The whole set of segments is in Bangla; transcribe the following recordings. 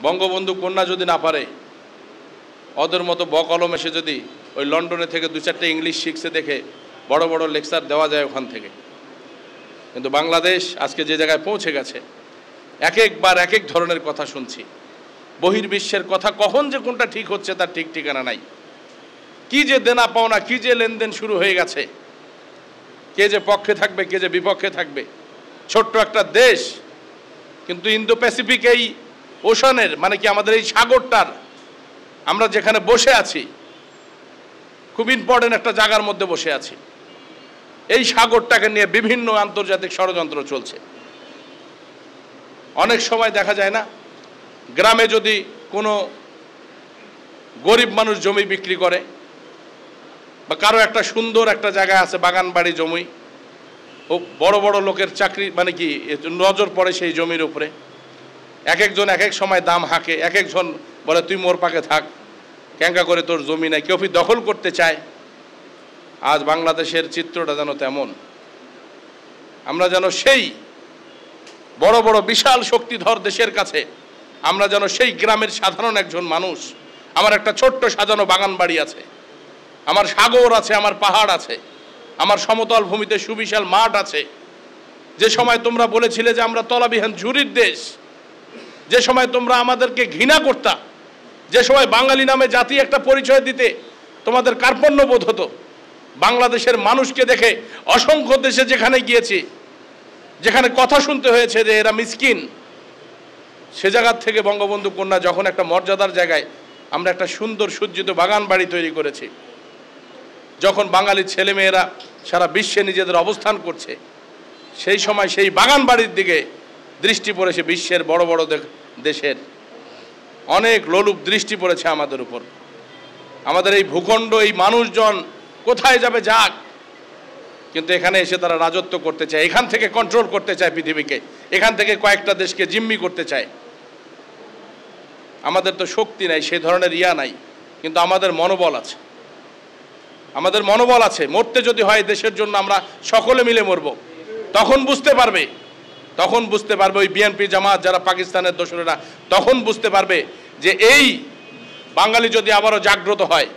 বঙ্গবন্ধু কন্যা যদি না পারে, ওদের মতো বকলম এসে যদি ওই লন্ডনে থেকে 2-4টা ইংলিশ শিখছে দেখে বড় বড় লেকচার দেওয়া যায় ওখান থেকে। কিন্তু বাংলাদেশ আজকে যে জায়গায় পৌঁছে গেছে, এক একবার এক এক ধরনের কথা শুনছি। বহির্বিশ্বের কথা কখন যে কোনটা ঠিক হচ্ছে তার ঠিক ঠিকানা নাই। কি যে দেনা পাওনা, কি যে লেনদেন শুরু হয়ে গেছে, কে যে পক্ষে থাকবে কে যে বিপক্ষে থাকবে। ছোট্ট একটা দেশ, কিন্তু ইন্দো প্যাসিফিক এই ওশানের মানে কি আমাদের এই সাগরটার আমরা যেখানে বসে আছি, খুব ইম্পর্টেন্ট একটা জায়গার মধ্যে বসে আছি। এই সাগরটাকে নিয়ে বিভিন্ন আন্তর্জাতিক ষড়যন্ত্র চলছে। অনেক সময় দেখা যায় না, গ্রামে যদি কোনো গরিব মানুষ জমি বিক্রি করে বা কারো একটা সুন্দর একটা জায়গা আছে বাগান বাড়ি জমি, ও বড় বড় লোকের চাকরি মানে কি নজর পড়ে সেই জমির উপরে। এক একজন এক এক সময় দাম হাঁকে, এক একজন বলে তুই মোর পাকে থাক, ক্যাঙ্কা করে তোর জমি নাই, কেউ দখল করতে চায়। আজ বাংলাদেশের চিত্রটা যেন তেমন, আমরা যেন সেই বড় বড় বিশাল শক্তিধর দেশের কাছে আমরা যেন সেই গ্রামের সাধারণ একজন মানুষ। আমার একটা ছোট্ট সাজানো বাগান বাড়ি আছে, আমার সাগর আছে, আমার পাহাড় আছে, আমার সমতল ভূমিতে সুবিশাল মাঠ আছে। যে সময় তোমরা বলেছিলে যে আমরা তলাবিহীন ঝুরির দেশ, যে সময় তোমরা আমাদেরকে ঘৃণা করতা, যে সময় বাঙালি নামে জাতি একটা পরিচয় দিতে তোমাদের কার্পণ্য বোধ হতো, বাংলাদেশের মানুষকে দেখে অসংখ্য দেশে যেখানে গিয়েছি, যেখানে কথা শুনতে হয়েছে যে এরা মিসকিন, সে জায়গার থেকে বঙ্গবন্ধু কন্যা যখন একটা মর্যাদার জায়গায় আমরা একটা সুন্দর সজ্জিত বাগান বাড়ি তৈরি করেছি, যখন বাঙালি ছেলেমেয়েরা সারা বিশ্বে নিজেদের অবস্থান করছে, সেই সময় সেই বাগান বাড়ির দিকে দৃষ্টি পড়েছে বিশ্বের বড় বড় দেশের। অনেক লোলুপ দৃষ্টি পড়েছে আমাদের উপর। আমাদের এই ভূখণ্ড, এই মানুষজন কোথায় যাবে যাক, কিন্তু এখানে এসে তারা রাজত্ব করতে চায়, এখান থেকে কন্ট্রোল করতে চায় পৃথিবীকে, এখান থেকে কয়েকটা দেশকে জিম্মি করতে চায়। আমাদের তো শক্তি নাই, সেই ধরনের ইয়া নাই, কিন্তু আমাদের মনোবল আছে, আমাদের মনোবল আছে। মরতে যদি হয় দেশের জন্য আমরা সকলে মিলে মরব। তখন বুঝতে পারবে ওই বিএনপি জামাত যারা পাকিস্তানের দোসরেরা, তখন বুঝতে পারবে যে এই বাঙালি যদি আবারও জাগ্রত হয়,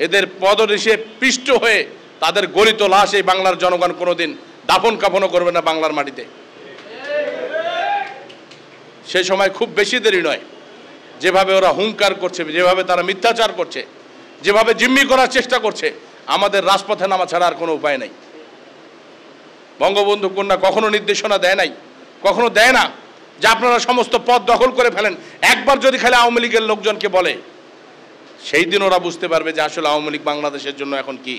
এদের পদদেশে পিষ্ট হয়ে তাদের গলিত লাশ এই বাংলার জনগণ কোনোদিন দাফন কাফনও করবে না বাংলার মাটিতে। সেই সময় খুব বেশি দেরি নয়। যেভাবে ওরা হুঙ্কার করছে, যেভাবে তারা মিথ্যাচার করছে, যেভাবে জিম্মি করার চেষ্টা করছে, আমাদের রাজপথে নামা ছাড়া আর কোনো উপায় নেই। বঙ্গবন্ধু কন্যা কখনো নির্দেশনা দেয় নাই, কখনো দেয় না যে আপনারা সমস্ত পদ দখল করে ফেলেন। একবার যদি খালি আওয়ামী লীগের লোকজনকে বলে, সেই দিন ওরা বুঝতে পারবে যে আসলে আওয়ামী লীগ বাংলাদেশের জন্য এখন কি।